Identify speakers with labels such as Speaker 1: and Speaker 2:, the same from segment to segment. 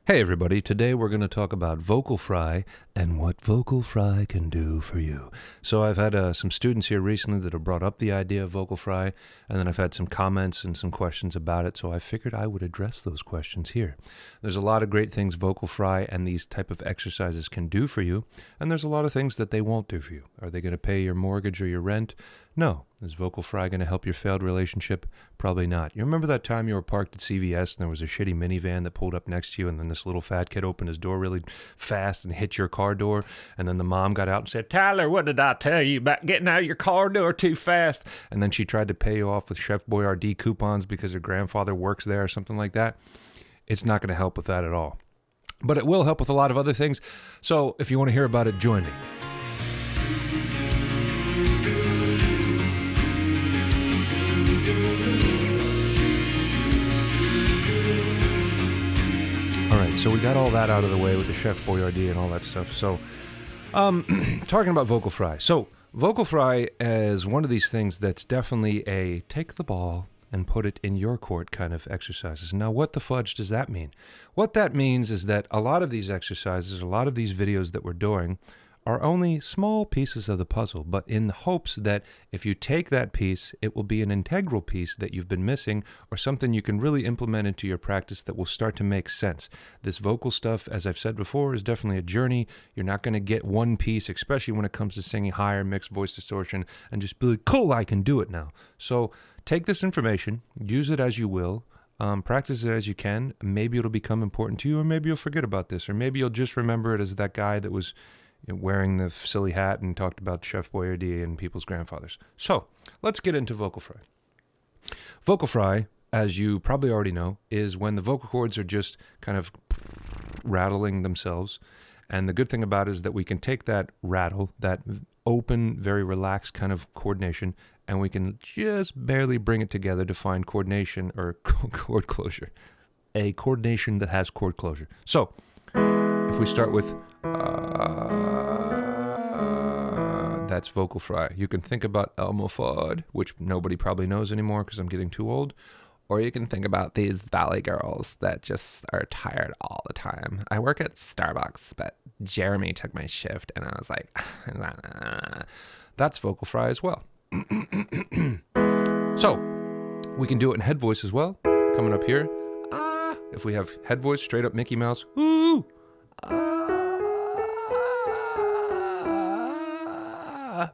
Speaker 1: Hey everybody, today we're going to talk about vocal fry and what vocal fry can do for you. So I've had some students here recently that have brought up the idea of vocal fry, and then I've had some comments and some questions about it, so I figured I would address those questions here. There's a lot of great things vocal fry and these type of exercises can do for you, and there's a lot of things that they won't do for you. Are they going to pay your mortgage or your rent? No. Is vocal fry going to help your failed relationship? Probably not. You remember that time you were parked at CVS and there was a shitty minivan that pulled up next to you, and then this little fat kid opened his door really fast and hit your car door, and then the mom got out and said, "Tyler, what did I tell you about getting out of your car door too fast?" And then she tried to pay you off with Chef Boyardee coupons because her grandfather works there or something like that. It's not going to help with that at all. But it will help with a lot of other things. So if you want to hear about it, join me. So we got all that out of the way with the Chef Boyardee and all that stuff. So talking about vocal fry. So vocal fry is one of these things that's definitely a take the ball and put it in your court kind of exercises. Now, what the fudge does that mean? What that means is that a lot of these exercises, a lot of these videos that we're doing are only small pieces of the puzzle, but in the hopes that if you take that piece, it will be an integral piece that you've been missing or something you can really implement into your practice that will start to make sense. This vocal stuff, as I've said before, is definitely a journey. You're not going to get one piece, especially when it comes to singing higher mixed voice distortion, and just be like, cool, I can do it now. So take this information, use it as you will, practice it as you can. Maybe it'll become important to you, or maybe you'll forget about this, or maybe you'll just remember it as that guy that was wearing the silly hat and talked about Chef Boyardee and people's grandfathers. So let's get into vocal fry. Vocal fry, as you probably already know, is when the vocal cords are just kind of rattling themselves. And the good thing about it is that we can take that rattle, that open, very relaxed kind of coordination, and we can just barely bring it together to find coordination or chord closure. A coordination that has chord closure. So if we start with that's vocal fry. You can think about Elmo Fudd, which nobody probably knows anymore because I'm getting too old. Or you can think about these valley girls that just are tired all the time. I work at Starbucks, but Jeremy took my shift and I was like, that's vocal fry as well. So we can do it in head voice as well. Coming up here. If we have head voice, straight up Mickey Mouse. Ooh.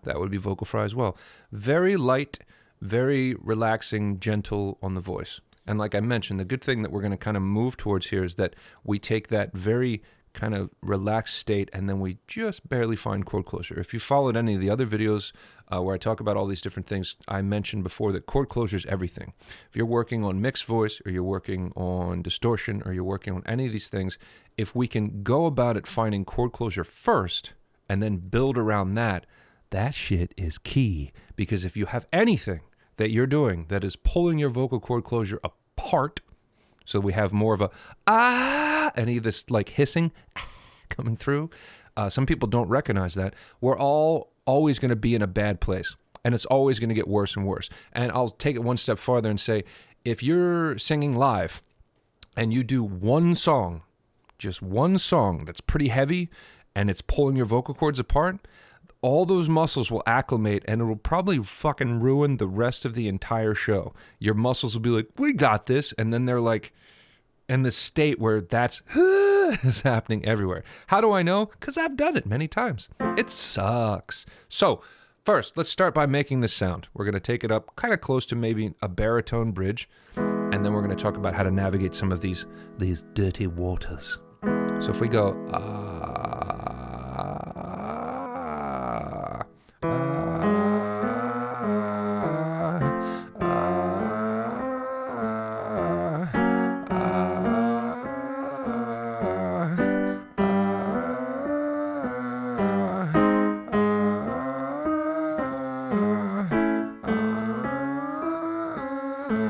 Speaker 1: That would be vocal fry as well. Very light, very relaxing, gentle on the voice. And like I mentioned, the good thing that we're going to kind of move towards here is that we take that very kind of relaxed state and then we just barely find chord closure. If you followed any of the other videos where I talk about all these different things, I mentioned before that chord closure is everything. If you're working on mixed voice or you're working on distortion or you're working on any of these things, if we can go about it finding chord closure first and then build around that, that shit is key. Because if you have anything that you're doing that is pulling your vocal cord closure apart, so we have more of a any of this like hissing coming through, some people don't recognize that. We're all always going to be in a bad place, and it's always going to get worse and worse. And I'll take it one step farther and say, if you're singing live and you do one song, just one song that's pretty heavy and it's pulling your vocal cords apart, all those muscles will acclimate and it will probably fucking ruin the rest of the entire show. Your muscles will be like, we got this. And then they're like in this state where that's is happening everywhere. How do I know? Because I've done it many times. It sucks. So first, let's start by making this sound. We're going to take it up kind of close to maybe a baritone bridge. And then we're going to talk about how to navigate some of these dirty waters. So if we go,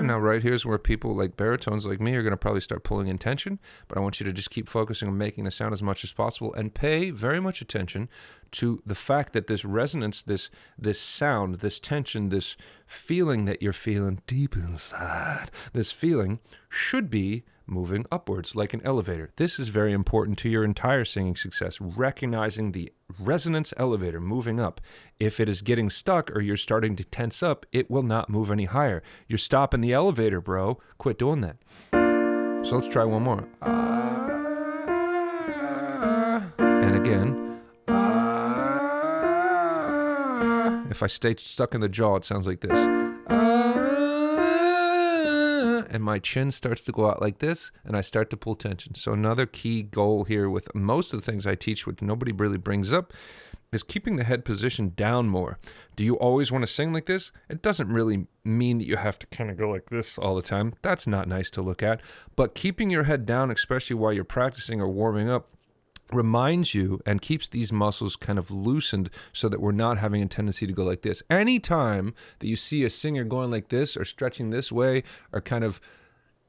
Speaker 1: now right here's where people like baritones like me are going to probably start pulling in tension, but I want you to just keep focusing on making the sound as much as possible and pay very much attention to the fact that this resonance, this sound, this tension, this feeling that you're feeling deep inside, this feeling should be moving upwards like an elevator. This is very important to your entire singing success, recognizing the resonance elevator moving up. If it is getting stuck or you're starting to tense up, it will not move any higher. You're stopping the elevator, bro. Quit doing that. So let's try one more. And again. If I stay stuck in the jaw, it sounds like this. And my chin starts to go out like this, and I start to pull tension. So another key goal here with most of the things I teach, which nobody really brings up, is keeping the head position down more. Do you always want to sing like this? It doesn't really mean that you have to kind of go like this all the time. That's not nice to look at. But keeping your head down, especially while you're practicing or warming up, reminds you and keeps these muscles kind of loosened so that we're not having a tendency to go like this. Anytime that you see a singer going like this or stretching this way or kind of,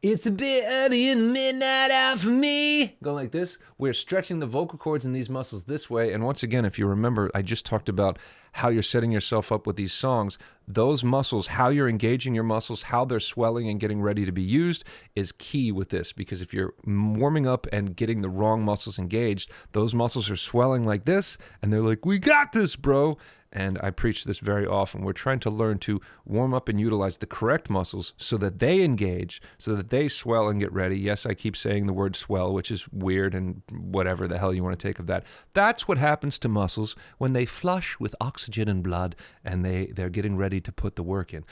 Speaker 1: it's a bit early in the midnight hour for me, going like this, we're stretching the vocal cords in these muscles this way. And once again, if you remember, I just talked about how you're setting yourself up with these songs. Those muscles, how you're engaging your muscles, how they're swelling and getting ready to be used is key with this, because if you're warming up and getting the wrong muscles engaged, those muscles are swelling like this and they're like, we got this, bro. And I preach this very often. We're trying to learn to warm up and utilize the correct muscles so that they engage, so that they swell and get ready. Yes, I keep saying the word swell, which is weird and whatever the hell you want to take of that. That's what happens to muscles when they flush with oxygen and blood and they're getting ready to put the work in.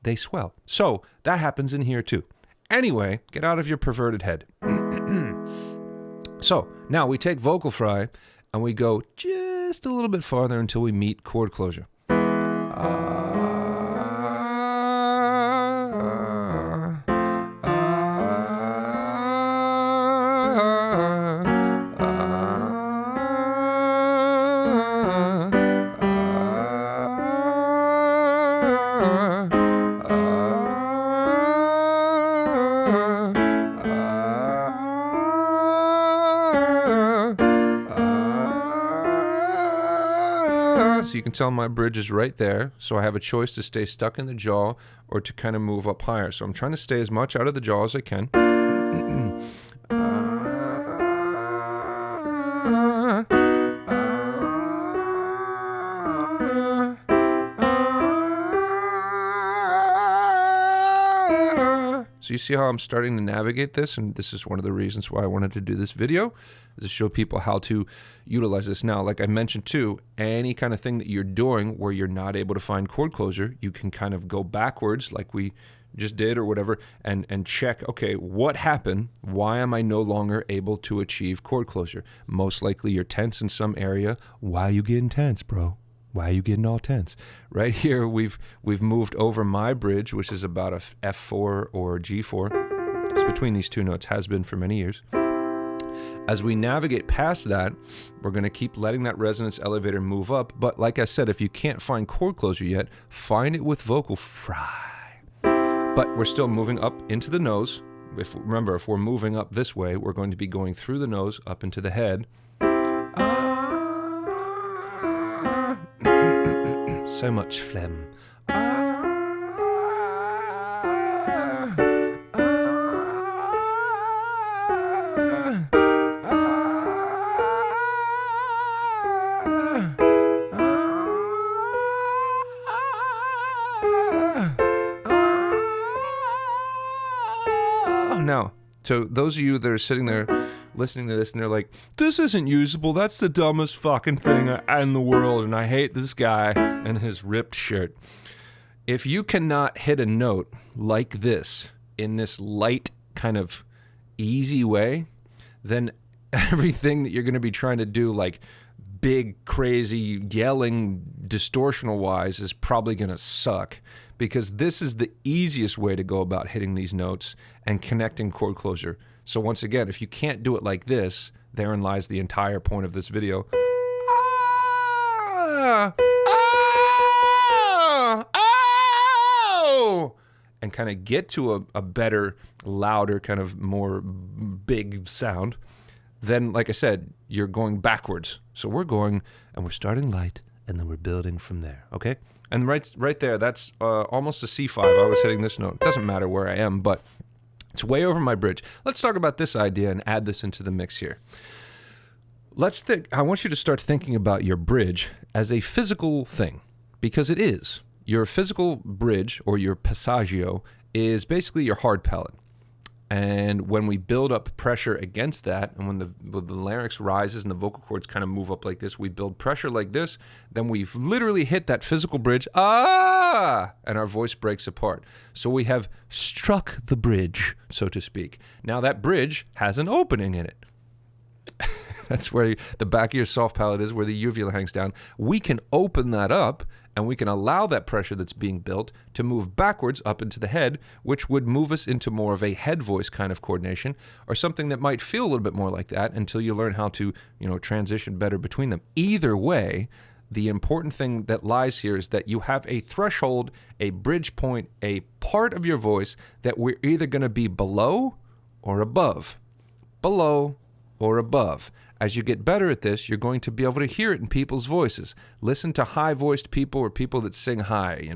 Speaker 1: They swell. So that happens in here too. Anyway, get out of your perverted head. So now we take vocal fry and we go just a little bit farther until we meet chord closure. So you can tell my bridge is right there. So I have a choice to stay stuck in the jaw or to kind of move up higher. So I'm trying to stay as much out of the jaw as I can. So you see how I'm starting to navigate this, and this is one of the reasons why I wanted to do this video, is to show people how to utilize this. Now, like I mentioned too, any kind of thing that you're doing where you're not able to find chord closure, you can kind of go backwards like we just did or whatever, and check, okay, what happened? Why am I no longer able to achieve chord closure? Most likely you're tense in some area. Why are you getting tense, bro? Why are you getting all tense? Right here, we've moved over my bridge, which is about a F4 or G4. It's between these two notes, has been for many years. As we navigate past that, we're going to keep letting that resonance elevator move up. But like I said, if you can't find chord closure yet, find it with vocal fry. But we're still moving up into the nose. Remember, if we're moving up this way, we're going to be going through the nose, up into the head. So much phlegm. Now, so those of you that are sitting there listening to this and they're like, this isn't usable, that's the dumbest fucking thing in the world, and I hate this guy and his ripped shirt. If you cannot hit a note like this in this light kind of easy way, then everything that you're going to be trying to do, like big, crazy, yelling, distortional wise, is probably going to suck, because this is the easiest way to go about hitting these notes and connecting chord closure. So once again, if you can't do it like this, therein lies the entire point of this video. And kind of get to a better, louder, kind of more big sound. Then, like I said, you're going backwards. So we're going, and we're starting light, and then we're building from there, okay? And right there, that's almost a C5. I was hitting this note. It doesn't matter where I am, but It's way over my bridge. Let's talk about this idea and add this into the mix here. I want you to start thinking about your bridge as a physical thing, because it is. Your physical bridge, or your passaggio, is basically your hard palate. And when we build up pressure against that, and when the larynx rises and the vocal cords kind of move up like this, we build pressure like this, then we've literally hit that physical bridge, and our voice breaks apart. So we have struck the bridge, so to speak. Now that bridge has an opening in it. That's where the back of your soft palate is, where the uvula hangs down. We can open that up, and we can allow that pressure that's being built to move backwards up into the head, which would move us into more of a head voice kind of coordination, or something that might feel a little bit more like that until you learn how to, transition better between them. Either way, the important thing that lies here is that you have a threshold, a bridge point, a part of your voice that we're either going to be below or above. Below or above. As you get better at this, you're going to be able to hear it in people's voices. Listen to high-voiced people or people that sing high,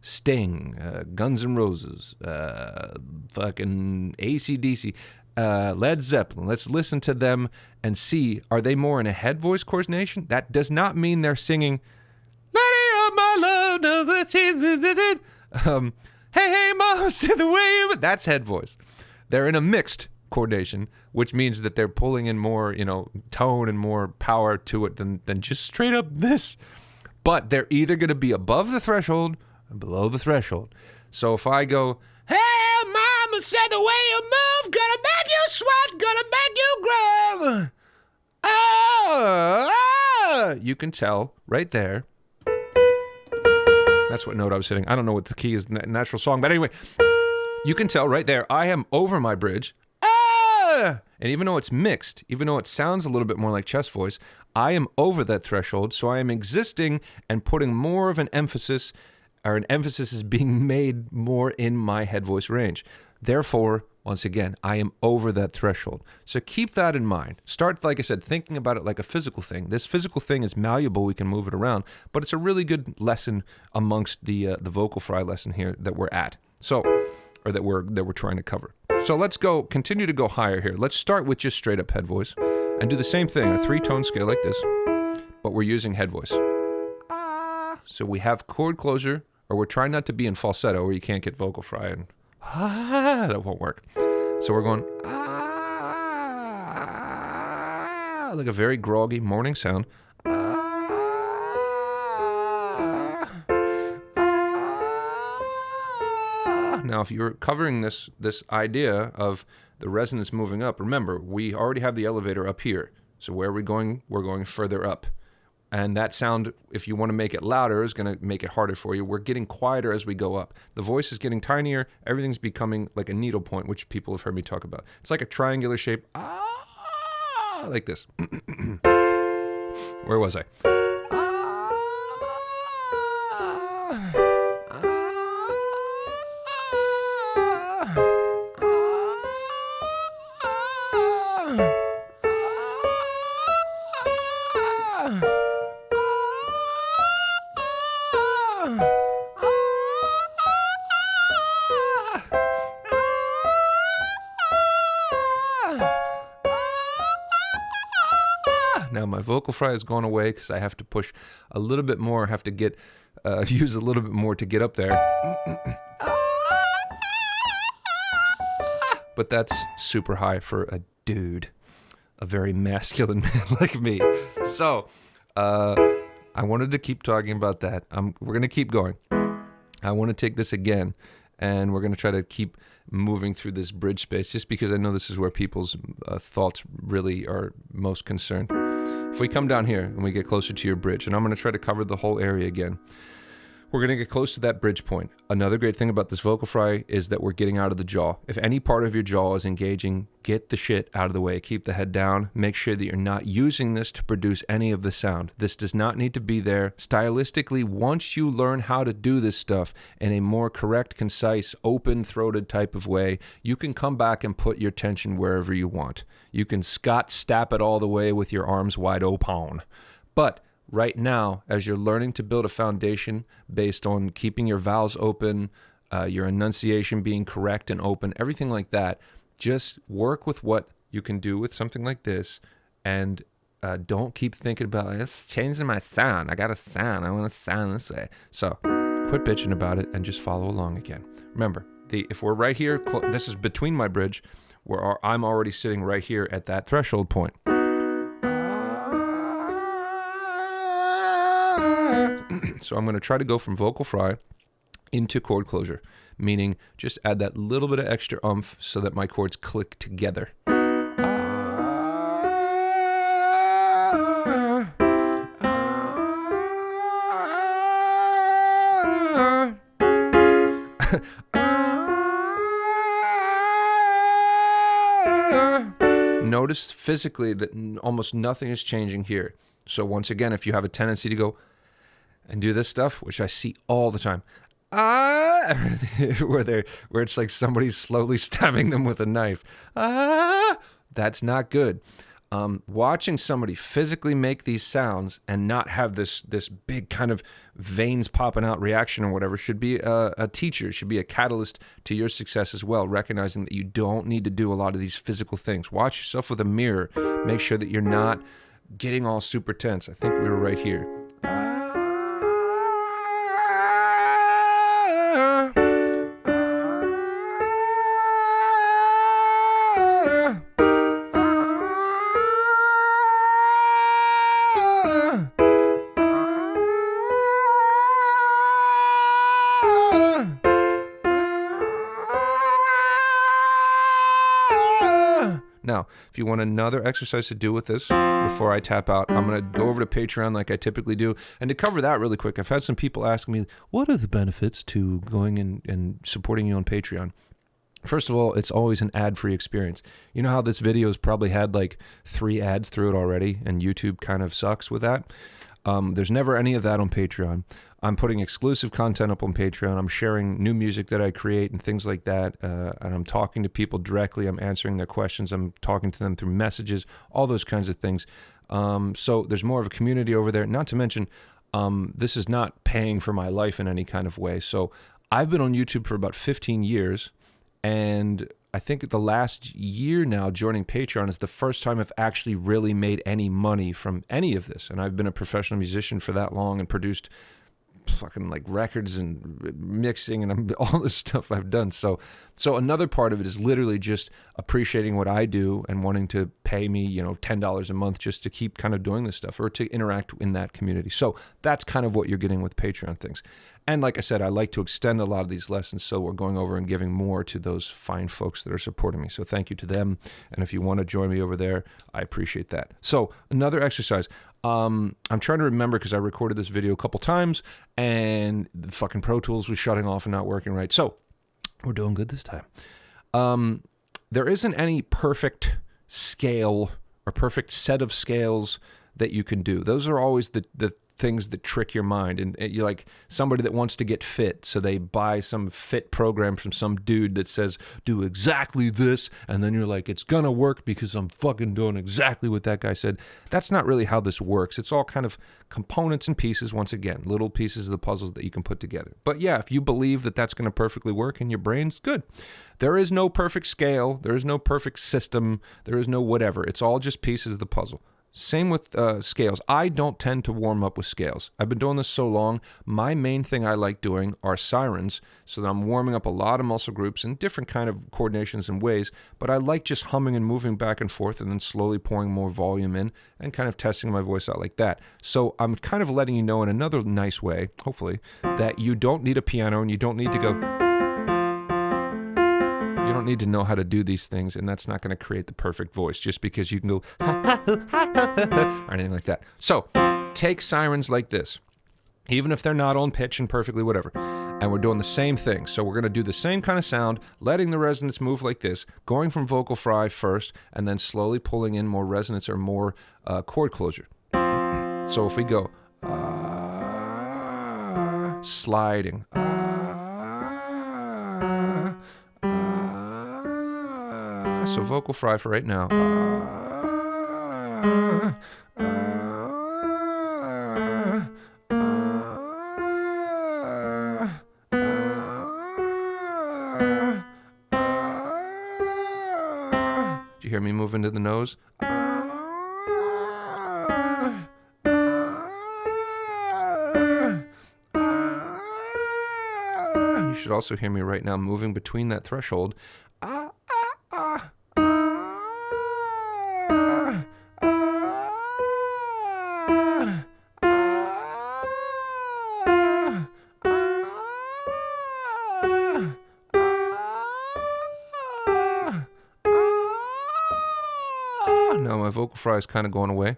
Speaker 1: Sting, Guns N' Roses, fucking AC/DC, Led Zeppelin. Let's listen to them and see, are they more in a head voice coordination? That does not mean they're singing, Lady of my love knows that she's it. Hey, mama, see the way you... That's head voice. They're in a mixed coordination, which means that they're pulling in more, tone and more power to it than just straight up this. But they're either going to be above the threshold or below the threshold. So if I go, hey, mama said the way you move, gonna make you sweat, gonna make you grab. You can tell right there. That's what note I was hitting. I don't know what the key is in that natural song, but anyway, you can tell right there, I am over my bridge. And even though it's mixed, even though it sounds a little bit more like chest voice, I am over that threshold, so I am existing and putting more of an emphasis, or an emphasis is being made more in my head voice range. Therefore, once again, I am over that threshold. So keep that in mind. Start, like I said, thinking about it like a physical thing. This physical thing is malleable, we can move it around, but it's a really good lesson amongst the vocal fry lesson here that we're at. So, or that we're trying to cover. So let's continue to go higher here. Let's start with just straight up head voice and do the same thing, a 3-tone scale like this, but we're using head voice. So we have chord closure, or we're trying not to be in falsetto where you can't get vocal fry, and that won't work. So we're going like a very groggy morning sound. Now, if you're covering this idea of the resonance moving up, remember, we already have the elevator up here. So where are we going? We're going further up. And that sound, if you want to make it louder, is going to make it harder for you. We're getting quieter as we go up. The voice is getting tinier. Everything's becoming like a needle point, which people have heard me talk about. It's like a triangular shape. Like this. Where was I? Now my vocal fry has gone away because I have to push a little bit more, have to get use a little bit more to get up there. But that's super high for a dude, a very masculine man like me. So I wanted to keep talking about that. We're going to keep going. I want to take this again, and we're going to try to keep moving through this bridge space, just because I know this is where people's thoughts really are most concerned. If we come down here and we get closer to your bridge, and I'm going to try to cover the whole area again, we're going to get close to that bridge point. Another great thing about this vocal fry is that we're getting out of the jaw. If any part of your jaw is engaging, get the shit out of the way. Keep the head down. Make sure that you're not using this to produce any of the sound. This does not need to be there. Stylistically, once you learn how to do this stuff in a more correct, concise, open-throated type of way, you can come back and put your tension wherever you want. You can Scott Stapp it all the way with your arms wide open. But right now, as you're learning to build a foundation based on keeping your vowels open, your enunciation being correct and open, everything like that. Just work with what you can do with something like this, and don't keep thinking about, it's changing my sound. I got a sound. I want to sound this way. So quit bitching about it and just follow along again. Remember, if we're right here, this is between my bridge, where I'm already sitting right here at that threshold point. So I'm going to try to go from vocal fry into chord closure, meaning just add that little bit of extra oomph so that my chords click together. Notice physically that almost nothing is changing here. So once again, if you have a tendency to go and do this stuff, which I see all the time, where it's like somebody's slowly stabbing them with a knife. That's not good. Watching somebody physically make these sounds and not have this big kind of veins popping out reaction or whatever should be a teacher, should be a catalyst to your success as well, recognizing that you don't need to do a lot of these physical things. Watch yourself with a mirror. Make sure that you're not getting all super tense. I think we were right here. Now, if you want another exercise to do with this before I tap out, I'm going to go over to Patreon like I typically do. And to cover that really quick, I've had some people asking me, what are the benefits to going and supporting you on Patreon? First of all, it's always an ad-free experience. You know how this video has probably had like 3 ads through it already, and YouTube kind of sucks with that? There's never any of that on Patreon. I'm putting exclusive content up on Patreon. I'm sharing new music that I create and things like that. And I'm talking to people directly. I'm answering their questions. I'm talking to them through messages, all those kinds of things. So there's more of a community over there. Not to mention, this is not paying for my life in any kind of way. So I've been on YouTube for about 15 years. And I think the last year now joining Patreon is the first time I've actually really made any money from any of this. And I've been a professional musician for that long and produced fucking like records and mixing and all this stuff I've done. So another part of it is literally just appreciating what I do and wanting to pay me, $10 a month just to keep kind of doing this stuff or to interact in that community. So that's kind of what you're getting with Patreon things. And like I said, I like to extend a lot of these lessons, so we're going over and giving more to those fine folks that are supporting me. So thank you to them. And if you want to join me over there, I appreciate that. So another exercise. I'm trying to remember because I recorded this video a couple times and the fucking Pro Tools was shutting off and not working right. So we're doing good this time. There isn't any perfect scale or perfect set of scales that you can do. Those are always the things that trick your mind. And you're like somebody that wants to get fit, so they buy some fit program from some dude that says, do exactly this, and then you're like, it's gonna work because I'm fucking doing exactly what that guy said. That's not really how this works. It's all kind of components and pieces, once again, little pieces of the puzzles that you can put together. But yeah, if you believe that that's gonna perfectly work in your brains, good. There is no perfect scale, there is no perfect system, there is no whatever. It's all just pieces of the puzzle. Same with scales. I don't tend to warm up with scales. I've been doing this so long. My main thing I like doing are sirens, so that I'm warming up a lot of muscle groups in different kind of coordinations and ways, but I like just humming and moving back and forth and then slowly pouring more volume in and kind of testing my voice out like that. So I'm kind of letting you know in another nice way, hopefully, that you don't need a piano and you don't need to go... You don't need to know how to do these things, and that's not going to create the perfect voice just because you can go or anything like that. So take sirens like this, even if they're not on pitch and perfectly whatever, and we're doing the same thing. So we're going to do the same kind of sound, letting the resonance move like this, going from vocal fry first, and then slowly pulling in more resonance or more chord closure. So if we go sliding, so vocal fry for right now. Do you hear me move into the nose? You should also hear me right now moving between that threshold. Now my vocal fry is kind of going away.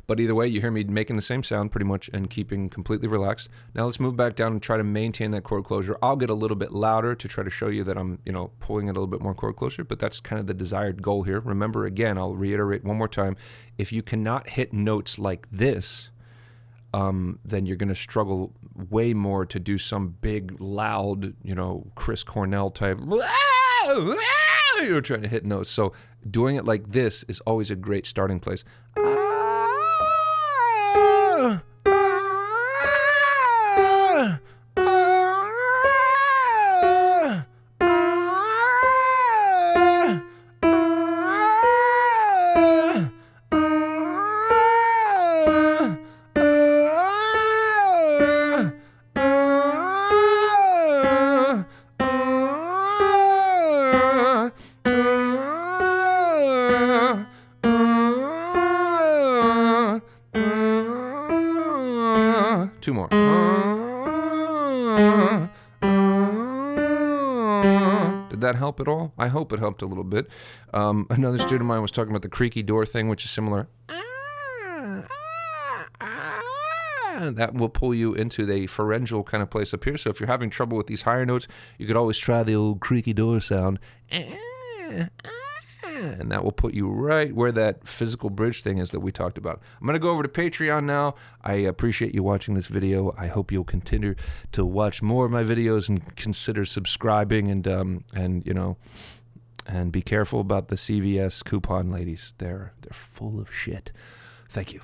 Speaker 1: But either way, you hear me making the same sound pretty much and keeping completely relaxed. Now let's move back down and try to maintain that chord closure. I'll get a little bit louder to try to show you that I'm, pulling it a little bit more chord closure, but that's kind of the desired goal here. Remember, again, I'll reiterate one more time. If you cannot hit notes like this, then you're going to struggle way more to do some big, loud, Chris Cornell type. You're trying to hit notes. So doing it like this is always a great starting place. Two more. Did that help at all? I hope it helped a little bit. Another student of mine was talking about the creaky door thing, which is similar. That will pull you into the pharyngeal kind of place up here. So if you're having trouble with these higher notes, you could always try the old creaky door sound. And that will put you right where that physical bridge thing is that we talked about. I'm going to go over to Patreon now. I appreciate you watching this video. I hope you'll continue to watch more of my videos and consider subscribing and be careful about the CVS coupon ladies. They're full of shit. Thank you.